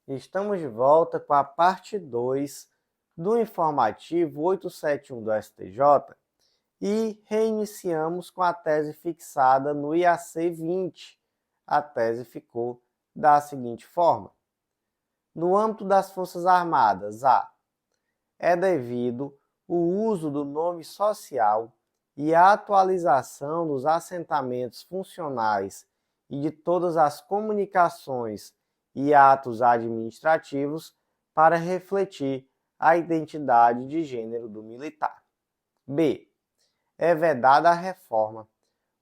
Estamos de volta com a parte 2 do informativo 871 do STJ e reiniciamos com a tese fixada no IAC 20. A tese ficou da seguinte forma: no âmbito das Forças Armadas, é devido o uso do nome social e a atualização dos assentamentos funcionais e de todas as comunicações e atos administrativos para refletir a identidade de gênero do militar. B. É vedada a reforma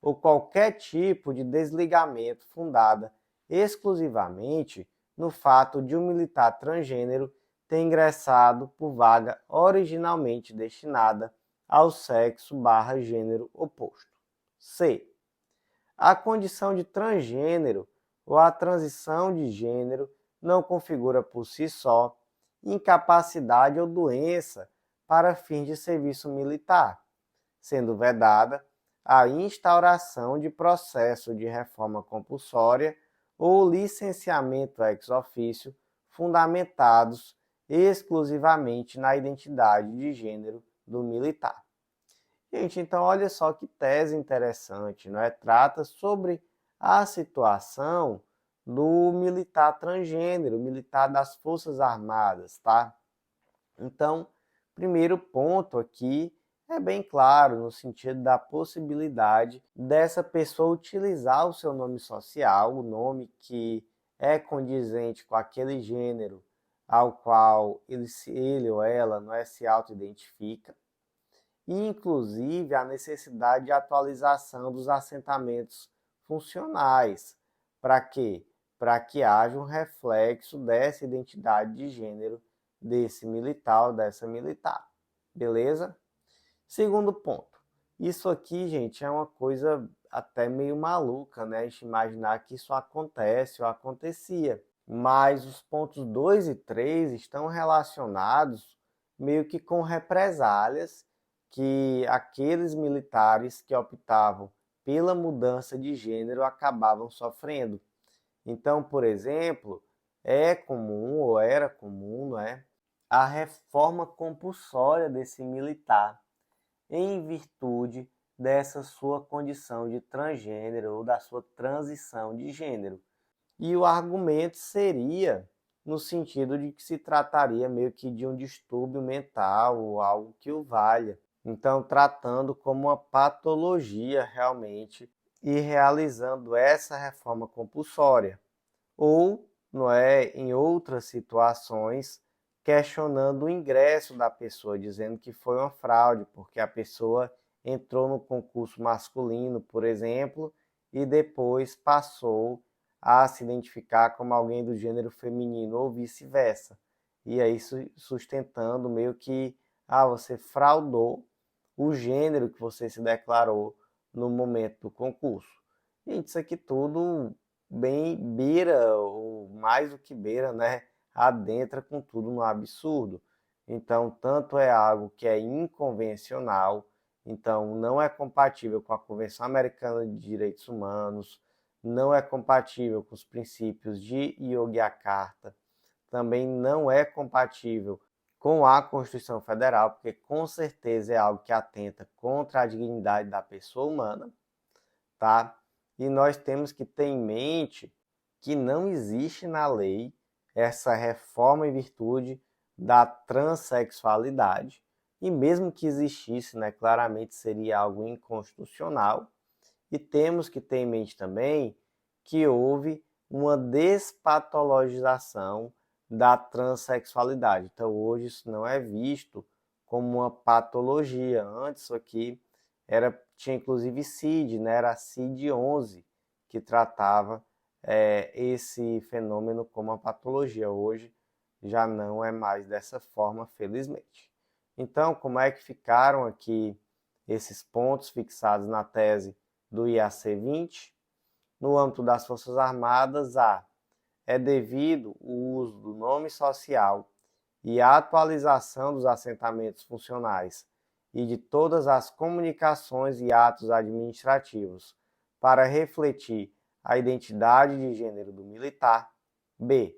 ou qualquer tipo de desligamento fundada exclusivamente no fato de um militar transgênero ter ingressado por vaga originalmente destinada ao sexo/gênero oposto. C. A condição de transgênero ou a transição de gênero não configura por si só incapacidade ou doença para fins de serviço militar, sendo vedada a instauração de processo de reforma compulsória ou licenciamento ex officio fundamentados exclusivamente na identidade de gênero do militar. Gente, então olha só que tese interessante, não é? Trata sobre a situação do militar transgênero, militar das Forças Armadas, tá? Então, primeiro ponto aqui é bem claro, no sentido da possibilidade dessa pessoa utilizar o seu nome social, o nome que é condizente com aquele gênero ao qual ele ou ela não é, se auto-identifica, e inclusive a necessidade de atualização dos assentamentos funcionais. Para quê? Para que haja um reflexo dessa identidade de gênero desse militar ou dessa militar. Beleza? Segundo ponto. Isso aqui, gente, é uma coisa até meio maluca, né? A gente imaginar que isso acontece ou acontecia. Mas os pontos 2 e 3 estão relacionados meio que com represálias que aqueles militares que optavam pela mudança de gênero acabavam sofrendo. Então, por exemplo, é comum ou era comum, não é, a reforma compulsória desse militar em virtude dessa sua condição de transgênero ou da sua transição de gênero. E o argumento seria no sentido de que se trataria meio que de um distúrbio mental ou algo que o valha. Então, tratando como uma patologia realmente e realizando essa reforma compulsória. Ou, não é, em outras situações, questionando o ingresso da pessoa, dizendo que foi uma fraude, porque a pessoa entrou no concurso masculino, por exemplo, e depois passou a se identificar como alguém do gênero feminino ou vice-versa. E aí sustentando meio que você fraudou o gênero que você se declarou no momento do concurso. Gente, isso aqui tudo bem beira, ou mais do que beira, né? Adentra com tudo no absurdo. Então, tanto é algo que é inconvencional, então não é compatível com a Convenção Americana de Direitos Humanos, não é compatível com os princípios de Yogyakarta, também não é compatível com a Constituição Federal, porque com certeza é algo que atenta contra a dignidade da pessoa humana, tá? E nós temos que ter em mente que não existe na lei essa reforma em virtude da transexualidade, e mesmo que existisse, né, claramente seria algo inconstitucional. E temos que ter em mente também que houve uma despatologização da transexualidade. Então, hoje isso não é visto como uma patologia. Antes, isso aqui tinha inclusive CID, né? Era a CID-11 que tratava esse fenômeno como uma patologia. Hoje já não é mais dessa forma, felizmente. Então, como é que ficaram aqui esses pontos fixados na tese do IAC 20? No âmbito das Forças Armadas, é devido o uso do nome social e a atualização dos assentamentos funcionais e de todas as comunicações e atos administrativos para refletir a identidade de gênero do militar. B.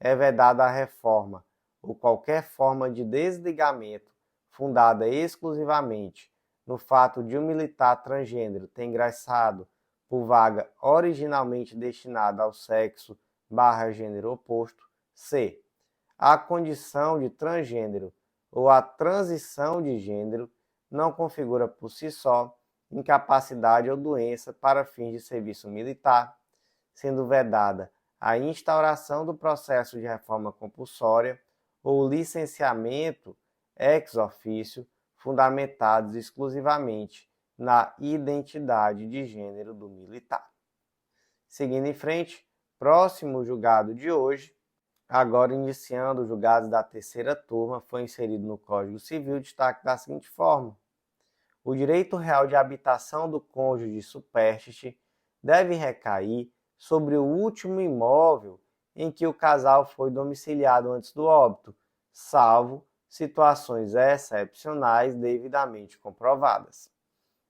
é vedada a reforma ou qualquer forma de desligamento fundada exclusivamente no fato de um militar transgênero ter ingressado por vaga originalmente destinada ao sexo/gênero oposto. C. A condição de transgênero ou a transição de gênero não configura por si só incapacidade ou doença para fins de serviço militar, sendo vedada a instauração do processo de reforma compulsória ou licenciamento ex officio fundamentados exclusivamente na identidade de gênero do militar. Seguindo em frente, próximo julgado de hoje, agora iniciando os julgados da terceira turma, foi inserido no Código Civil destaque da seguinte forma: o direito real de habitação do cônjuge supérstite deve recair sobre o último imóvel em que o casal foi domiciliado antes do óbito, salvo situações excepcionais devidamente comprovadas.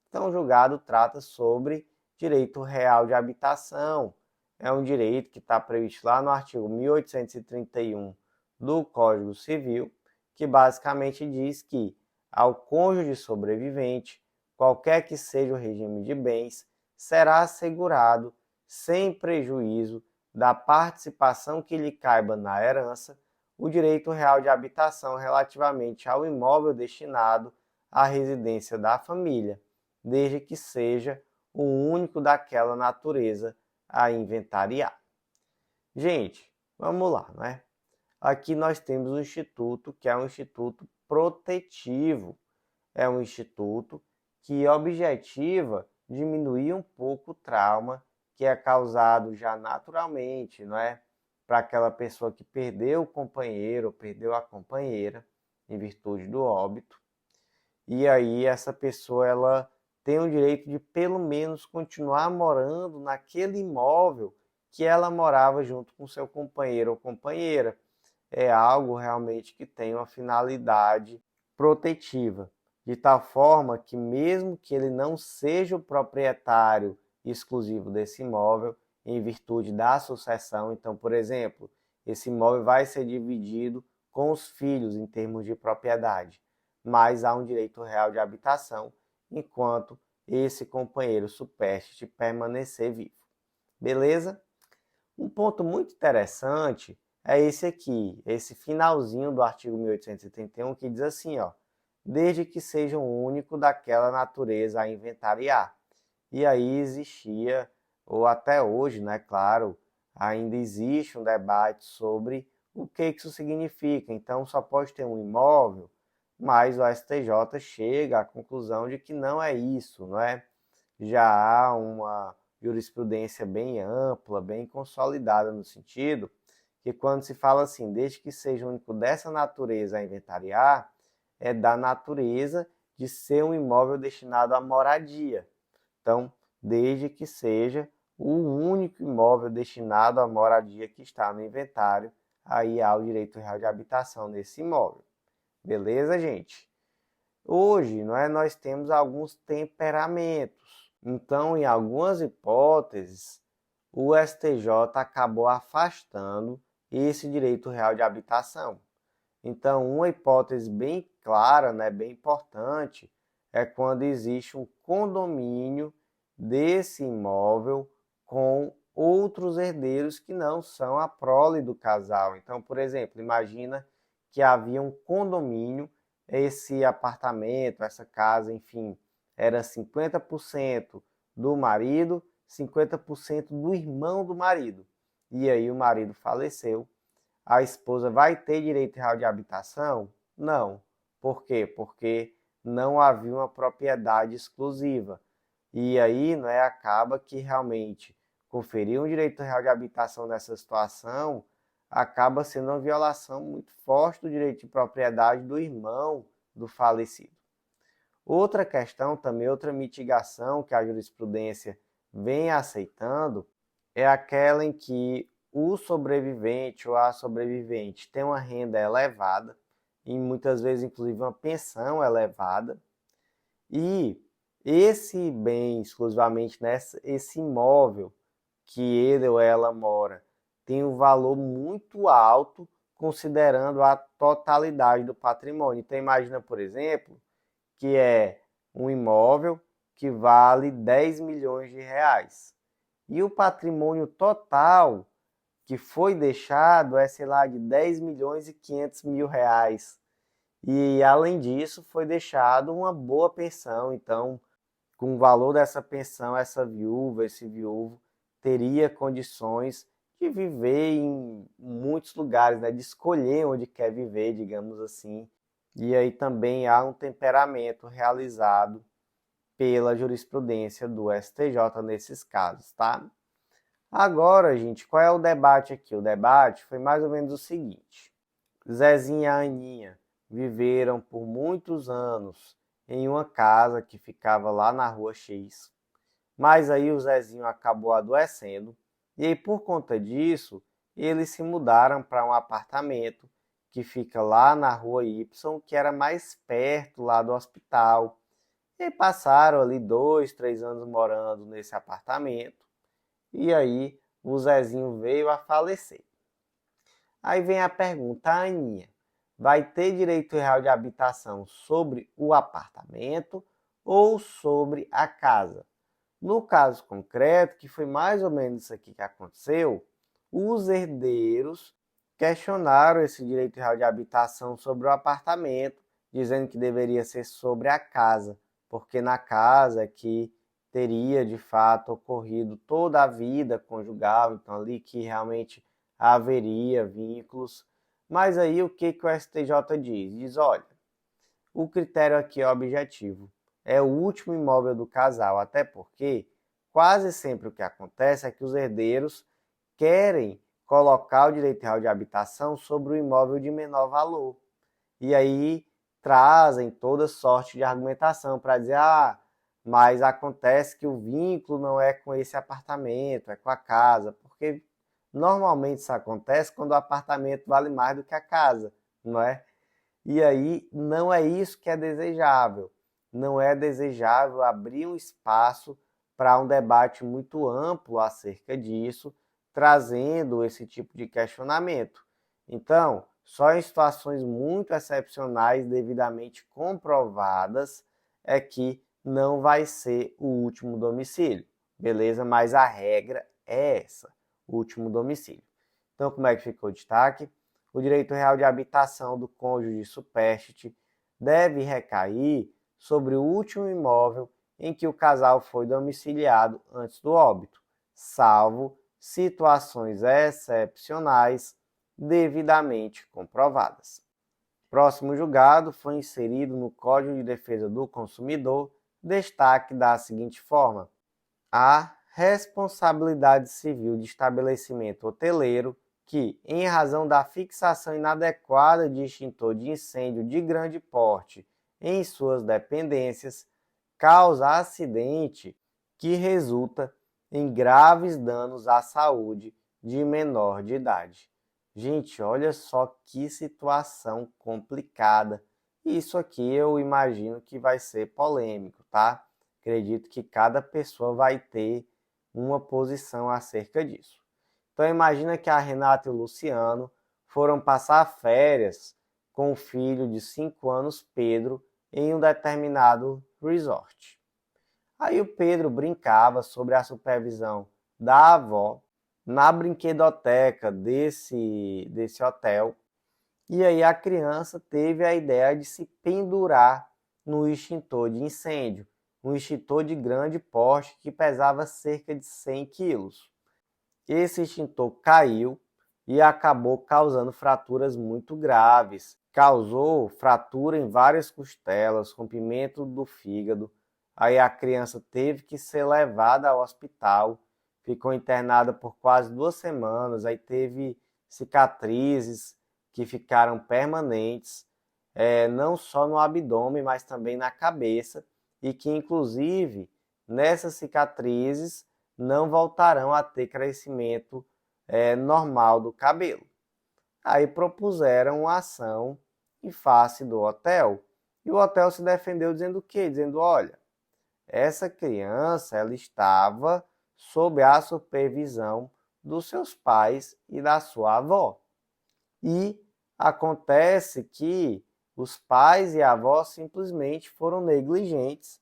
Então, o julgado trata sobre direito real de habitação. É um direito que está previsto lá no artigo 1831 do Código Civil, que basicamente diz que ao cônjuge sobrevivente, qualquer que seja o regime de bens, será assegurado, sem prejuízo da participação que lhe caiba na herança, o direito real de habitação relativamente ao imóvel destinado à residência da família, desde que seja o único daquela natureza a inventariar. Gente, vamos lá, né? Aqui nós temos um instituto que é um instituto protetivo. É um instituto que objetiva diminuir um pouco o trauma que é causado já naturalmente, não é? Para aquela pessoa que perdeu o companheiro ou perdeu a companheira em virtude do óbito. E aí essa pessoa ela tem o direito de pelo menos continuar morando naquele imóvel que ela morava junto com seu companheiro ou companheira. É algo realmente que tem uma finalidade protetiva, de tal forma que mesmo que ele não seja o proprietário exclusivo desse imóvel, em virtude da sucessão, então, por exemplo, esse imóvel vai ser dividido com os filhos em termos de propriedade, mas há um direito real de habitação enquanto esse companheiro supérstite permanecer vivo. Beleza? Um ponto muito interessante é esse aqui, esse finalzinho do artigo 1831, que diz assim, ó, desde que seja o único daquela natureza a inventariar. E aí existia, ou até hoje, né, claro, ainda existe um debate sobre o que isso significa. Então, só pode ter um imóvel, mas o STJ chega à conclusão de que não é isso, não é? Já há uma jurisprudência bem ampla, bem consolidada no sentido que quando se fala assim, desde que seja único dessa natureza a inventariar, é da natureza de ser um imóvel destinado à moradia. Então, desde que seja o único imóvel destinado à moradia que está no inventário, aí há o direito real de habitação nesse imóvel. Beleza, gente? Hoje, não é, nós temos alguns temperamentos. Então, em algumas hipóteses, o STJ acabou afastando esse direito real de habitação. Então, uma hipótese bem clara, né, bem importante, é quando existe um condomínio desse imóvel com outros herdeiros que não são a prole do casal. Então, por exemplo, imagina que havia um condomínio, esse apartamento, essa casa, enfim, era 50% do marido, 50% do irmão do marido. E aí o marido faleceu. A esposa vai ter direito real de habitação? Não. Por quê? Porque não havia uma propriedade exclusiva. E aí, né, acaba que realmente conferir um direito real de habitação nessa situação acaba sendo uma violação muito forte do direito de propriedade do irmão do falecido. Outra questão também, outra mitigação que a jurisprudência vem aceitando é aquela em que o sobrevivente ou a sobrevivente tem uma renda elevada, e muitas vezes inclusive uma pensão elevada, e esse bem exclusivamente esse imóvel que ele ou ela mora tem um valor muito alto, considerando a totalidade do patrimônio. Então, imagina, por exemplo, que é um imóvel que vale 10 milhões de reais. E o patrimônio total que foi deixado é, sei lá, de 10 milhões e 500 mil reais. E, além disso, foi deixado uma boa pensão. Então, com o valor dessa pensão, essa viúva, esse viúvo, teria condições de viver em muitos lugares, né? De escolher onde quer viver, digamos assim. E aí também há um temperamento realizado pela jurisprudência do STJ nesses casos, tá? Agora, gente, qual é o debate aqui? O debate foi mais ou menos o seguinte: Zezinho e a Aninha viveram por muitos anos em uma casa que ficava lá na rua X, mas aí o Zezinho acabou adoecendo e aí, por conta disso, eles se mudaram para um apartamento que fica lá na rua Y, que era mais perto lá do hospital. E passaram ali 2, 3 anos morando nesse apartamento. E aí o Zezinho veio a falecer. Aí vem a pergunta, a Aninha vai ter direito real de habitação sobre o apartamento ou sobre a casa? No caso concreto, que foi mais ou menos isso aqui que aconteceu, os herdeiros questionaram esse direito real de habitação sobre o apartamento, dizendo que deveria ser sobre a casa, porque na casa é que teria de fato ocorrido toda a vida conjugal, então ali que realmente haveria vínculos. Mas aí o que o STJ diz? Diz, olha, o critério aqui é objetivo. É o último imóvel do casal, até porque quase sempre o que acontece é que os herdeiros querem colocar o direito real de habitação sobre o imóvel de menor valor. E aí trazem toda sorte de argumentação para dizer, mas acontece que o vínculo não é com esse apartamento, é com a casa, porque normalmente isso acontece quando o apartamento vale mais do que a casa, não é? E aí não é isso que é desejável. Não é desejável abrir um espaço para um debate muito amplo acerca disso, trazendo esse tipo de questionamento. Então, só em situações muito excepcionais, devidamente comprovadas, é que não vai ser o último domicílio, beleza? Mas a regra é essa, o último domicílio. Então, como é que ficou o destaque? O direito real de habitação do cônjuge supérstite deve recair sobre o último imóvel em que o casal foi domiciliado antes do óbito, salvo situações excepcionais devidamente comprovadas. Próximo julgado foi inserido no Código de Defesa do Consumidor destaque da seguinte forma: a responsabilidade civil de estabelecimento hoteleiro que, em razão da fixação inadequada de extintor de incêndio de grande porte em suas dependências, causa acidente que resulta em graves danos à saúde de menor de idade. Gente, olha só que situação complicada. Isso aqui eu imagino que vai ser polêmico, tá? Acredito que cada pessoa vai ter uma posição acerca disso. Então imagina que a Renata e o Luciano foram passar férias com o filho de 5 anos, Pedro, em um determinado resort. Aí o Pedro brincava sobre a supervisão da avó na brinquedoteca desse hotel. E aí a criança teve a ideia de se pendurar no extintor de incêndio, um extintor de grande porte que pesava cerca de 100 quilos. Esse extintor caiu e acabou causando fraturas muito graves. Causou fratura em várias costelas, rompimento do fígado. Aí a criança teve que ser levada ao hospital, ficou internada por quase 2 semanas, aí teve cicatrizes que ficaram permanentes, não só no abdômen, mas também na cabeça, e que inclusive nessas cicatrizes não voltarão a ter crescimento normal do cabelo. Aí propuseram uma ação em face do hotel, e o hotel se defendeu dizendo o quê? Dizendo, olha, essa criança ela estava sob a supervisão dos seus pais e da sua avó. E acontece que os pais e a avó simplesmente foram negligentes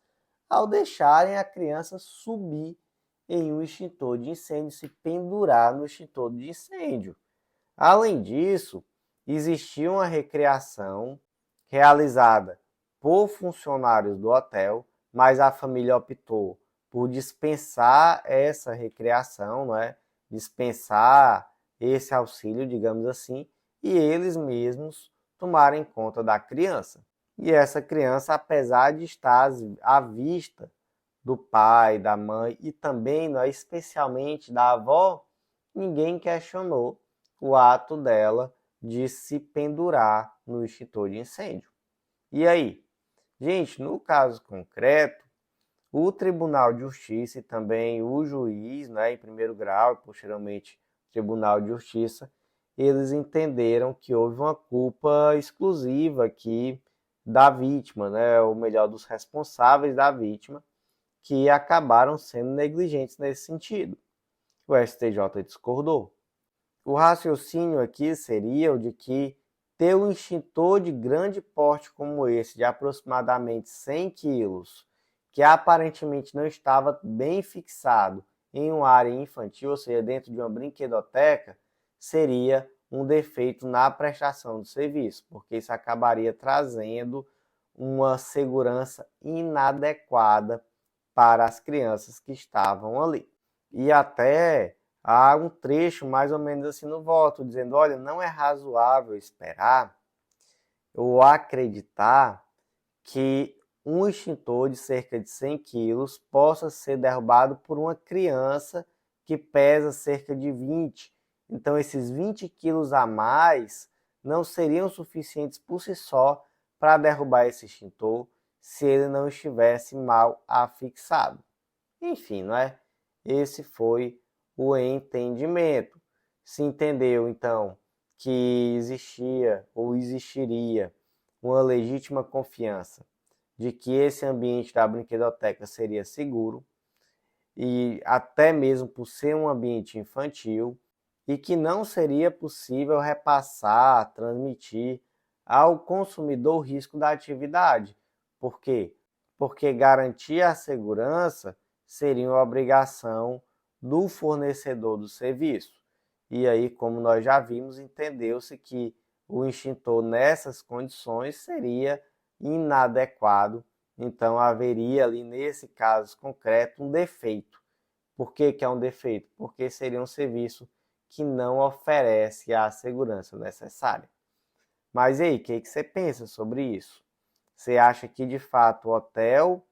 ao deixarem a criança subir em um extintor de incêndio, se pendurar no extintor de incêndio. Além disso, existia uma recreação realizada por funcionários do hotel, mas a família optou por dispensar essa recreação, não é? Dispensar esse auxílio, digamos assim, e eles mesmos tomarem conta da criança. E essa criança, apesar de estar à vista do pai, da mãe e também, não é, especialmente da avó, ninguém questionou o ato dela de se pendurar no extintor de incêndio. E aí? Gente, no caso concreto, o Tribunal de Justiça e também o juiz, né, em primeiro grau e posteriormente o Tribunal de Justiça, eles entenderam que houve uma culpa exclusiva aqui da vítima, né, ou melhor, dos responsáveis da vítima, que acabaram sendo negligentes nesse sentido. O STJ discordou. O raciocínio aqui seria o de que ter um extintor de grande porte como esse, de aproximadamente 100 quilos, que aparentemente não estava bem fixado em uma área infantil, ou seja, dentro de uma brinquedoteca, seria um defeito na prestação do serviço, porque isso acabaria trazendo uma segurança inadequada para as crianças que estavam ali. E até há um trecho mais ou menos assim no voto, dizendo, olha, não é razoável esperar ou acreditar que um extintor de cerca de 100 quilos possa ser derrubado por uma criança que pesa cerca de 20. Então, esses 20 quilos a mais não seriam suficientes por si só para derrubar esse extintor se ele não estivesse mal afixado. Enfim, não é? Esse foi o entendimento. Se entendeu, então, que existia ou existiria uma legítima confiança de que esse ambiente da brinquedoteca seria seguro, e até mesmo por ser um ambiente infantil, e que não seria possível repassar, transmitir ao consumidor o risco da atividade. Por quê? Porque garantir a segurança seria uma obrigação do fornecedor do serviço. E aí, como nós já vimos, entendeu-se que o extintor nessas condições seria inadequado, então haveria ali nesse caso concreto um defeito. Por que é um defeito? Porque seria um serviço que não oferece a segurança necessária. Mas e aí, o que você pensa sobre isso? Você acha que de fato o hotel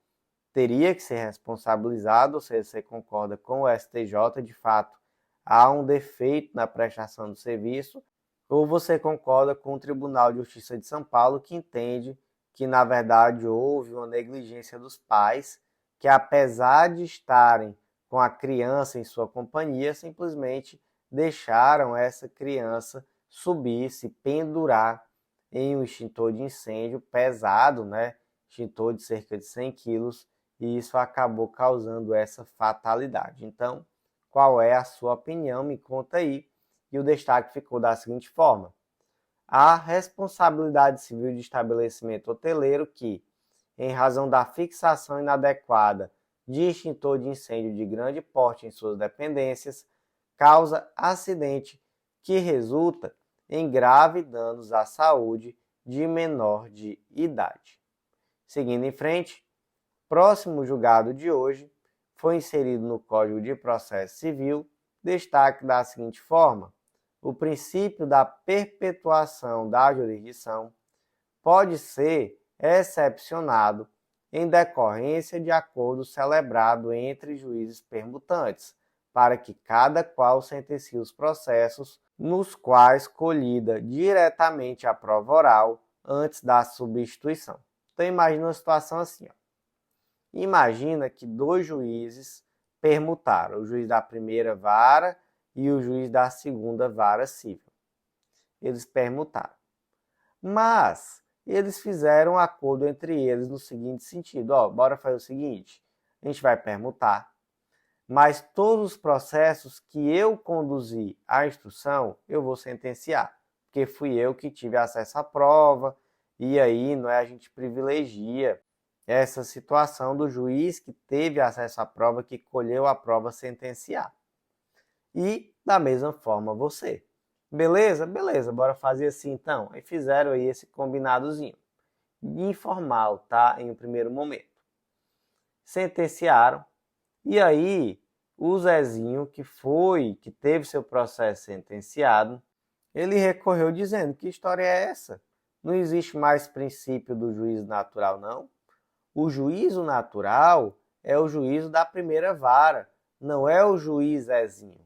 teria que ser responsabilizado, ou seja, você concorda com o STJ, de fato há um defeito na prestação do serviço, ou você concorda com o Tribunal de Justiça de São Paulo, que entende que, na verdade, houve uma negligência dos pais, que apesar de estarem com a criança em sua companhia, simplesmente deixaram essa criança subir, se pendurar em um extintor de incêndio pesado, né? Extintor de cerca de 100 quilos, e isso acabou causando essa fatalidade. Então, qual é a sua opinião? Me conta aí. E o destaque ficou da seguinte forma: a responsabilidade civil de estabelecimento hoteleiro que, em razão da fixação inadequada de extintor de incêndio de grande porte em suas dependências, causa acidente que resulta em graves danos à saúde de menor de idade. Seguindo em frente, próximo julgado de hoje foi inserido no Código de Processo Civil destaque da seguinte forma: o princípio da perpetuação da jurisdição pode ser excepcionado em decorrência de acordo celebrado entre juízes permutantes, para que cada qual sentencie os processos nos quais colhida diretamente a prova oral antes da substituição. Então imagina uma situação assim, ó. Imagina que dois juízes permutaram, o juiz da primeira vara e o juiz da segunda vara civil. Eles permutaram. Mas eles fizeram um acordo entre eles no seguinte sentido: bora fazer o seguinte, a gente vai permutar, mas todos os processos que eu conduzi à instrução, eu vou sentenciar, porque fui eu que tive acesso à prova, e aí não é, a gente privilegia essa situação do juiz que teve acesso à prova, que colheu a prova, sentenciar. E da mesma forma você. Beleza? Beleza, bora fazer assim então. Aí fizeram aí esse combinadozinho. Informal, tá? Em um primeiro momento. Sentenciaram. E aí, o Zezinho, que teve seu processo sentenciado, ele recorreu dizendo: que história é essa? Não existe mais princípio do juízo natural, não? O juízo natural é o juízo da primeira vara, não é o juiz Zezinho.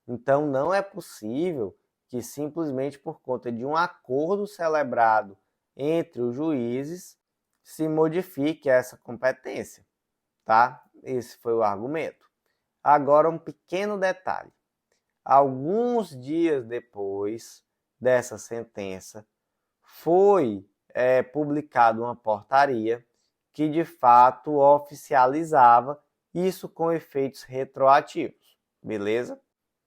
Então, não é possível que simplesmente por conta de um acordo celebrado entre os juízes se modifique essa competência, tá? Esse foi o argumento. Agora, um pequeno detalhe. Alguns dias depois dessa sentença, foi publicada uma portaria que de fato oficializava isso com efeitos retroativos, beleza?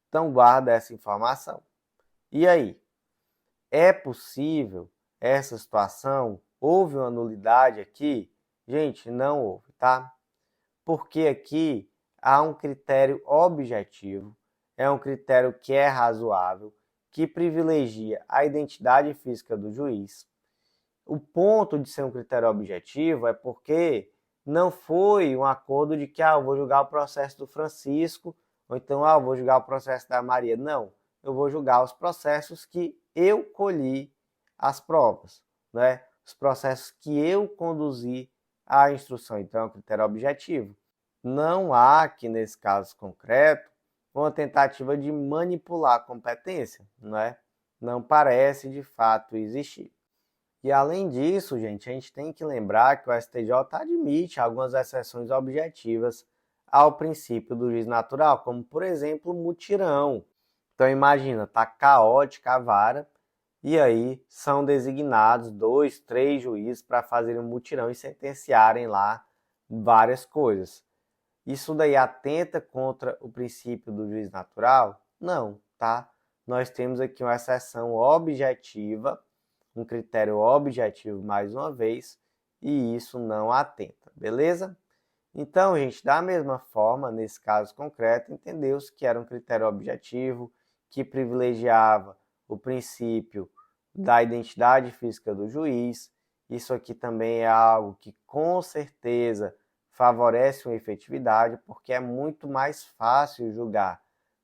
Então guarda essa informação. E aí, é possível essa situação? Houve uma nulidade aqui? Gente, não houve, tá? Porque aqui há um critério objetivo, é um critério que é razoável, que privilegia a identidade física do juiz. O ponto de ser um critério objetivo é porque não foi um acordo de que eu vou julgar o processo do Francisco, ou então eu vou julgar o processo da Maria. Não, eu vou julgar os processos que eu colhi as provas, né? Os processos que eu conduzi à instrução. Então é um critério objetivo. Não há aqui nesse caso concreto uma tentativa de manipular a competência, né? Não parece de fato existir. E além disso, gente, a gente tem que lembrar que o STJ admite algumas exceções objetivas ao princípio do juiz natural, como por exemplo, mutirão. Então imagina, tá caótica a vara e aí são designados 2, 3 juízes para fazerem um mutirão e sentenciarem lá várias coisas. Isso daí atenta contra o princípio do juiz natural? Não, tá? Nós temos aqui uma exceção objetiva, um critério objetivo mais uma vez, e isso não atenta, beleza? Então, gente, da mesma forma, nesse caso concreto, entendeu-se que era um critério objetivo que privilegiava o princípio da identidade física do juiz. Isso aqui também é algo que com certeza favorece uma efetividade, porque é muito mais fácil julgar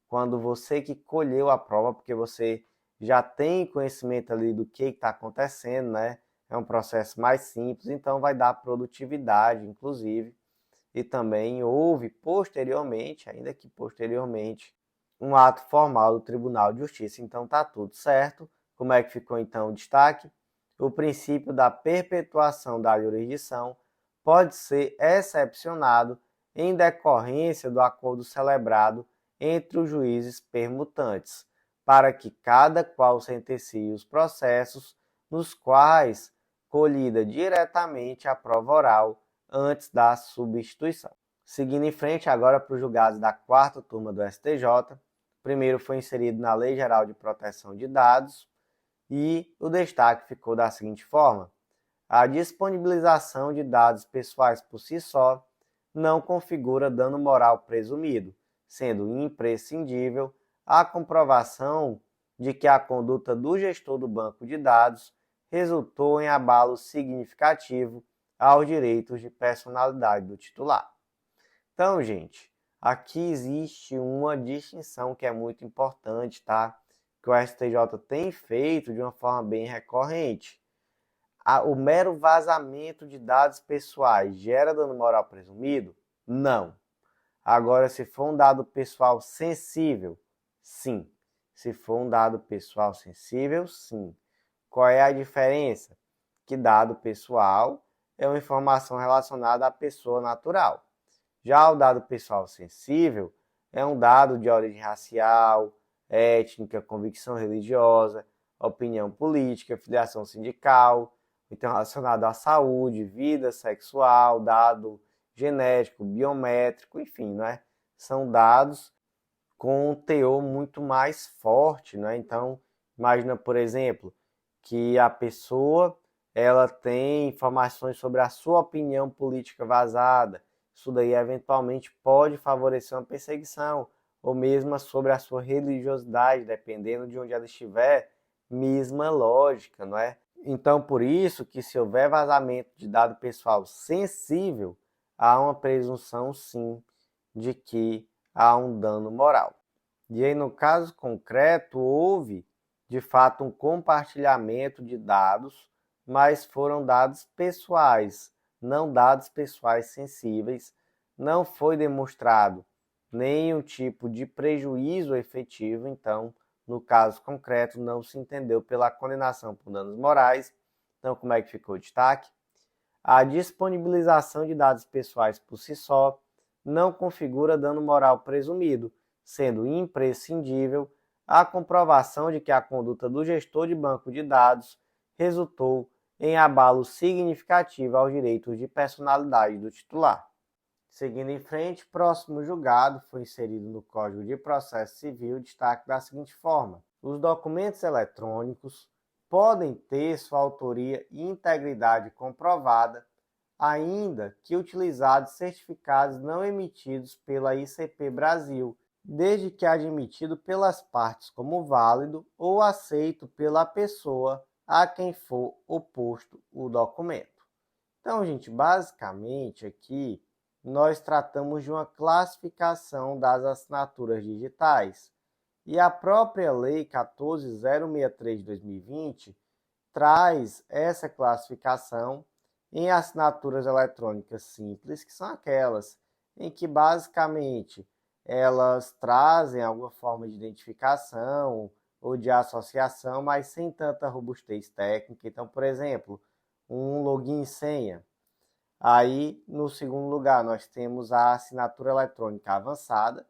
quando você que colheu a prova, porque você já tem conhecimento ali do que está acontecendo, né? É um processo mais simples, então vai dar produtividade, inclusive. E também houve posteriormente, ainda que posteriormente, um ato formal do Tribunal de Justiça. Então tá tudo certo. Como é que ficou então o destaque? O princípio da perpetuação da jurisdição pode ser excepcionado em decorrência do acordo celebrado entre os juízes permutantes, para que cada qual sentencie os processos nos quais colhida diretamente a prova oral antes da substituição. Seguindo em frente agora para os julgados da quarta turma do STJ, o primeiro foi inserido na Lei Geral de Proteção de Dados e o destaque ficou da seguinte forma: a disponibilização de dados pessoais por si só não configura dano moral presumido, sendo imprescindível a comprovação de que a conduta do gestor do banco de dados resultou em abalo significativo aos direitos de personalidade do titular. Então, gente, aqui existe uma distinção que é muito importante, tá? Que o STJ tem feito de uma forma bem recorrente. O mero vazamento de dados pessoais gera dano moral presumido? Não. Agora, se for um dado pessoal sensível, sim. Se for um dado pessoal sensível, sim. Qual é a diferença? Que dado pessoal é uma informação relacionada à pessoa natural. Já o dado pessoal sensível é um dado de origem racial, étnica, convicção religiosa, opinião política, filiação sindical, então relacionado à saúde, vida sexual, dado genético, biométrico, enfim, né? são dados com um teor muito mais forte, né? Então, imagina, por exemplo, que a pessoa ela tem informações sobre a sua opinião política vazada. Isso daí eventualmente pode favorecer uma perseguição, ou mesmo sobre a sua religiosidade, dependendo de onde ela estiver, mesma lógica, não é? Então, por isso que se houver vazamento de dado pessoal sensível, há uma presunção, sim, de que há um dano moral. E aí, no caso concreto, houve, de fato, um compartilhamento de dados, mas foram dados pessoais, não dados pessoais sensíveis. Não foi demonstrado nenhum tipo de prejuízo efetivo, então, no caso concreto, não se entendeu pela condenação por danos morais. Então, como é que ficou o destaque? A disponibilização de dados pessoais por si só não configura dano moral presumido, sendo imprescindível a comprovação de que a conduta do gestor de banco de dados resultou em abalo significativo aos direitos de personalidade do titular. Seguindo em frente, próximo julgado foi inserido no Código de Processo Civil destaque da seguinte forma: os documentos eletrônicos podem ter sua autoria e integridade comprovada, ainda que utilizados certificados não emitidos pela ICP Brasil, desde que admitido pelas partes como válido ou aceito pela pessoa a quem for oposto o documento. Então, gente, basicamente aqui nós tratamos de uma classificação das assinaturas digitais. E a própria Lei 14.063 de 2020 traz essa classificação em assinaturas eletrônicas simples, que são aquelas em que basicamente elas trazem alguma forma de identificação ou de associação, mas sem tanta robustez técnica. Então, por exemplo, um login e senha. Aí, no segundo lugar, nós temos a assinatura eletrônica avançada,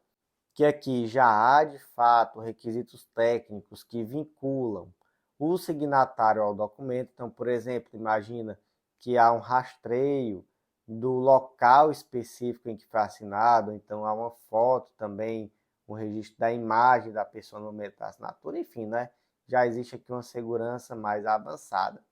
que aqui já há, de fato, requisitos técnicos que vinculam o signatário ao documento. Então, por exemplo, imagina que há um rastreio do local específico em que foi assinado, então há uma foto também, um registro da imagem da pessoa no momento da assinatura, enfim, né? Já existe aqui uma segurança mais avançada.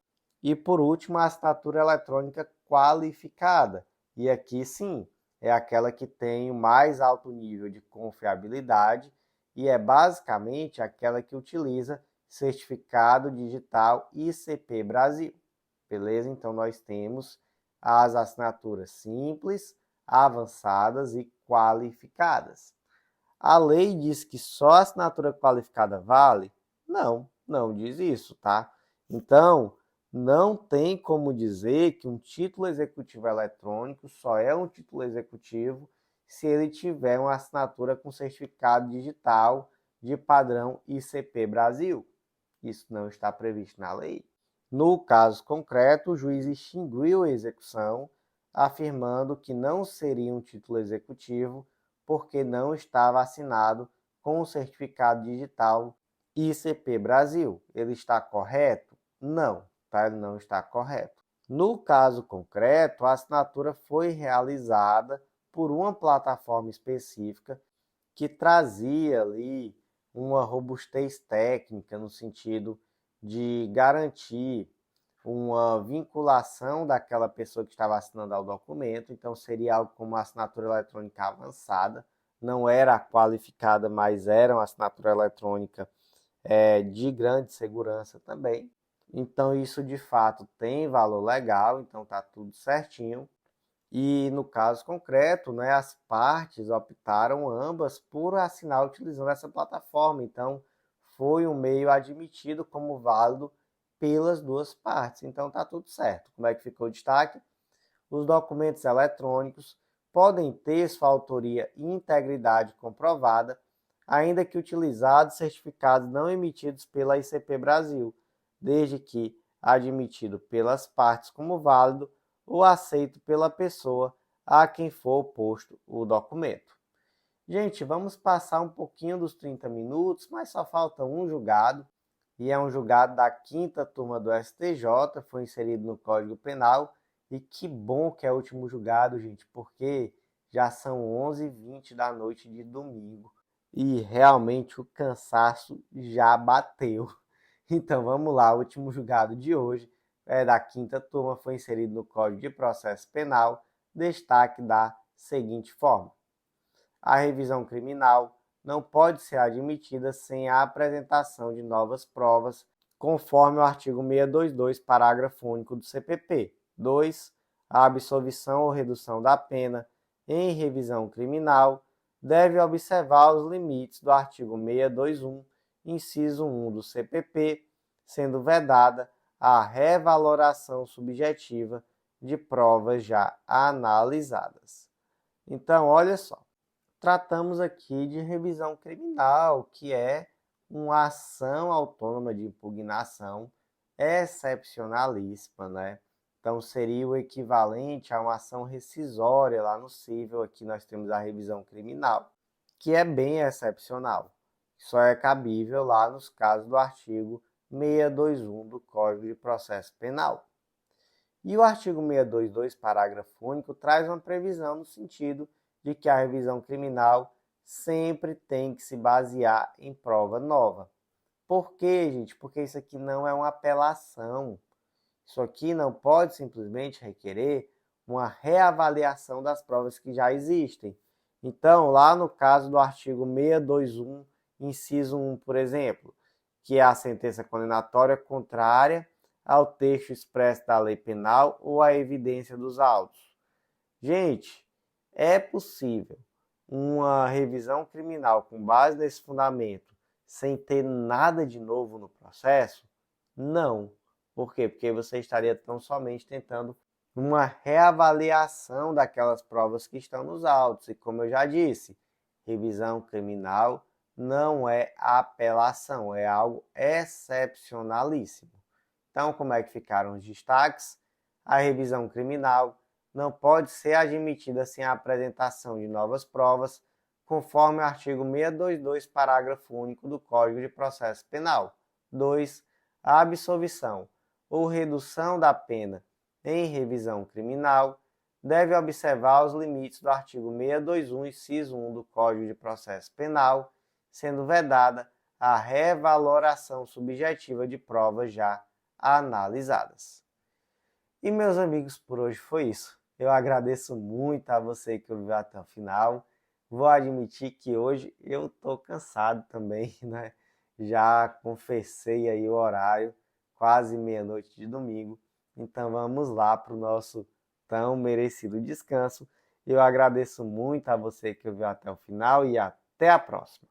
E por último, a assinatura eletrônica qualificada. E aqui sim, é aquela que tem o mais alto nível de confiabilidade e é basicamente aquela que utiliza certificado digital ICP Brasil. Beleza? Então nós temos as assinaturas simples, avançadas e qualificadas. A lei diz que só a assinatura qualificada vale? Não, não diz isso, tá? Então, não tem como dizer que um título executivo eletrônico só é um título executivo se ele tiver uma assinatura com certificado digital de padrão ICP Brasil. Isso não está previsto na lei. No caso concreto, o juiz extinguiu a execução, afirmando que não seria um título executivo porque não estava assinado com o certificado digital ICP Brasil. Ele está correto? Não, tá? Ele não está correto. No caso concreto, a assinatura foi realizada por uma plataforma específica que trazia ali uma robustez técnica no sentido de garantir uma vinculação daquela pessoa que estava assinando ao documento. Então, seria algo como uma assinatura eletrônica avançada. Não era qualificada, mas era uma assinatura eletrônica de grande segurança também. Então, isso de fato tem valor legal, então está tudo certinho. E no caso concreto, né, as partes optaram ambas por assinar utilizando essa plataforma. Então, foi um meio admitido como válido pelas duas partes. Então, está tudo certo. Como é que ficou o destaque? Os documentos eletrônicos podem ter sua autoria e integridade comprovada, ainda que utilizados certificados não emitidos pela ICP Brasil, desde que admitido pelas partes como válido ou aceito pela pessoa a quem for oposto o documento. Gente, vamos passar um pouquinho dos 30 minutos, mas só falta um julgado, e é um julgado da 5ª turma do STJ, foi inserido no Código Penal, e que bom que é o último julgado, gente, porque já são 11h20 da noite de domingo e realmente o cansaço já bateu. Então vamos lá, o último julgado de hoje é da quinta turma, foi inserido no Código de Processo Penal, destaque da seguinte forma: a revisão criminal não pode ser admitida sem a apresentação de novas provas, conforme o artigo 622, parágrafo único do CPP. 2. A absolvição ou redução da pena em revisão criminal deve observar os limites do artigo 621, inciso 1 do CPP, sendo vedada a revaloração subjetiva de provas já analisadas. Então, olha só, tratamos aqui de revisão criminal, que é uma ação autônoma de impugnação excepcionalíssima, né? Então, seria o equivalente a uma ação rescisória lá no cível. Aqui nós temos a revisão criminal, que é bem excepcional. Só é cabível lá nos casos do artigo 621 do Código de Processo Penal. E o artigo 622, parágrafo único, traz uma previsão no sentido de que a revisão criminal sempre tem que se basear em prova nova. Por quê, gente? Porque isso aqui não é uma apelação. Isso aqui não pode simplesmente requerer uma reavaliação das provas que já existem. Então, lá no caso do artigo 621, inciso 1, por exemplo, que é a sentença condenatória contrária ao texto expresso da lei penal ou à evidência dos autos. Gente, é possível uma revisão criminal com base nesse fundamento sem ter nada de novo no processo? Não. Por quê? Porque você estaria tão somente tentando uma reavaliação daquelas provas que estão nos autos. E como eu já disse, revisão criminal não é apelação, é algo excepcionalíssimo. Então, como é que ficaram os destaques? A revisão criminal não pode ser admitida sem a apresentação de novas provas, conforme o artigo 622, parágrafo único do Código de Processo Penal. 2. A absolvição ou redução da pena em revisão criminal deve observar os limites do artigo 621, inciso 1 do Código de Processo Penal, sendo vedada a revaloração subjetiva de provas já analisadas. E, meus amigos, por hoje foi isso. Eu agradeço muito a você que ouviu até o final. Vou admitir que hoje eu estou cansado também, né? Já confessei aí o horário, quase meia-noite de domingo. Então vamos lá para o nosso tão merecido descanso. Eu agradeço muito a você que ouviu até o final e até a próxima.